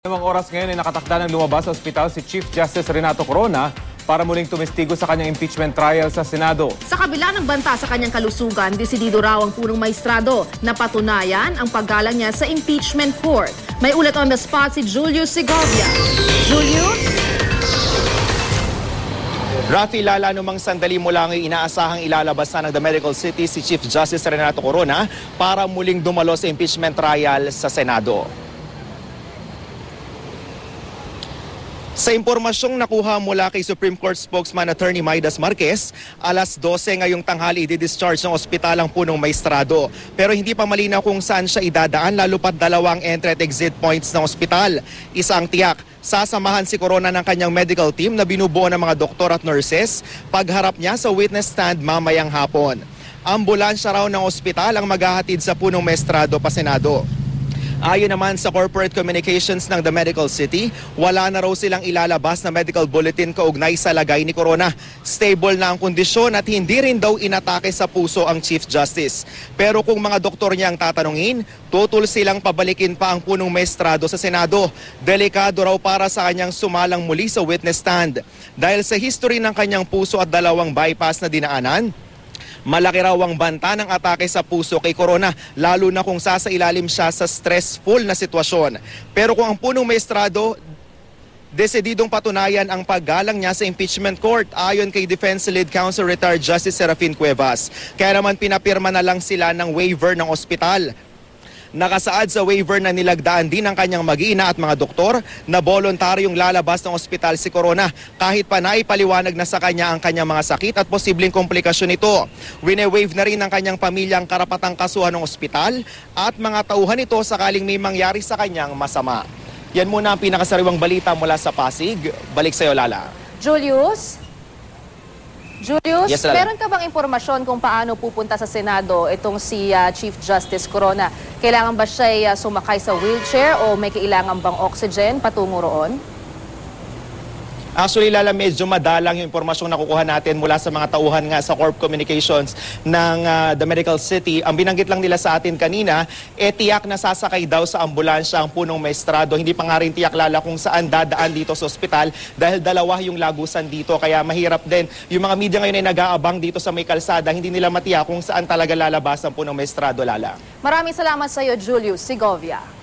Namang oras ngayon ay nakatakda ng lumabas sa ospital si Chief Justice Renato Corona para muling tumistigo sa kanyang impeachment trial sa Senado. Sa kabila ng banta sa kanyang kalusugan, desidido raw ang punong maestrado na patunayan ang paggalang niya sa impeachment court. May ulat on the spot si Julius Segovia. Julius? Rafi, lala numang sandali mo lang ay inaasahang ilalabas na ng The Medical City si Chief Justice Renato Corona para muling dumalo sa impeachment trial sa Senado. Sa impormasyong nakuha mula kay Supreme Court spokesman Attorney Maidas Marquez, alas 12 ngayong tanghali i-discharge ng ospital ang punong maestrado. Pero hindi pa malinaw kung saan siya idadaan, lalo pat dalawang entry at exit points ng ospital. Isang tiyak, sasamahan si Corona ng kanyang medical team na binubuo ng mga doktor at nurses pagharap niya sa witness stand mamayang hapon. Ambulansya raw ng ospital ang maghahatid sa punong maestrado pa Senado. Ayon naman sa corporate communications ng The Medical City, wala na raw silang ilalabas na medical bulletin kaugnay sa lagay ni Corona. Stable na ang kondisyon at hindi rin daw inatake sa puso ang Chief Justice. Pero kung mga doktor niya ang tatanungin, tutul silang pabalikin pa ang punong maestrado sa Senado. Delikado raw para sa kanyang sumalang muli sa witness stand. Dahil sa history ng kanyang puso at dalawang bypass na dinaanan, malaki raw ang banta ng atake sa puso kay Corona, lalo na kung sasailalim siya sa stressful na sitwasyon. Pero kung ang punong maestrado, desididong patunayan ang paggalang niya sa impeachment court ayon kay Defense Lead Counsel Retired Justice Serafin Cuevas. Kaya naman pinapirma na lang sila ng waiver ng ospital. Nakasaad sa waiver na nilagdaan din ng kanyang mag-iina at mga doktor na voluntaryong lalabas ng ospital si Corona kahit pa naipaliwanag na sa kanya ang kanyang mga sakit at posibleng komplikasyon nito. Wine-waive na rin ng kanyang pamilya ang karapatang kasuhan ng ospital at mga tauhan nito sakaling may mangyari sa kanyang masama. Yan muna ang pinakasariwang balita mula sa Pasig. Balik sa iyo, Lala. Julius, Yes, Lala. meron ka bang impormasyon kung paano pupunta sa Senado itong si Chief Justice Corona? Kailangan ba siya sumakay sa wheelchair o may kailangan bang oxygen patungo roon? Actually, Lala, medyo madalang yung impormasyong nakukuha natin mula sa mga tauhan nga sa Corp Communications ng The Medical City. Ang binanggit lang nila sa atin kanina, tiyak na sasakay daw sa ambulansya ang punong maestrado. Hindi pa nga rin tiyak, Lala, kung saan dadaan dito sa ospital dahil dalawa yung lagusan dito. Kaya mahirap din. Yung mga media ngayon ay nag-aabang dito sa may kalsada. Hindi nila matiyak kung saan talaga lalabas ang punong maestrado, Lala. Maraming salamat sa iyo, Julius Segovia.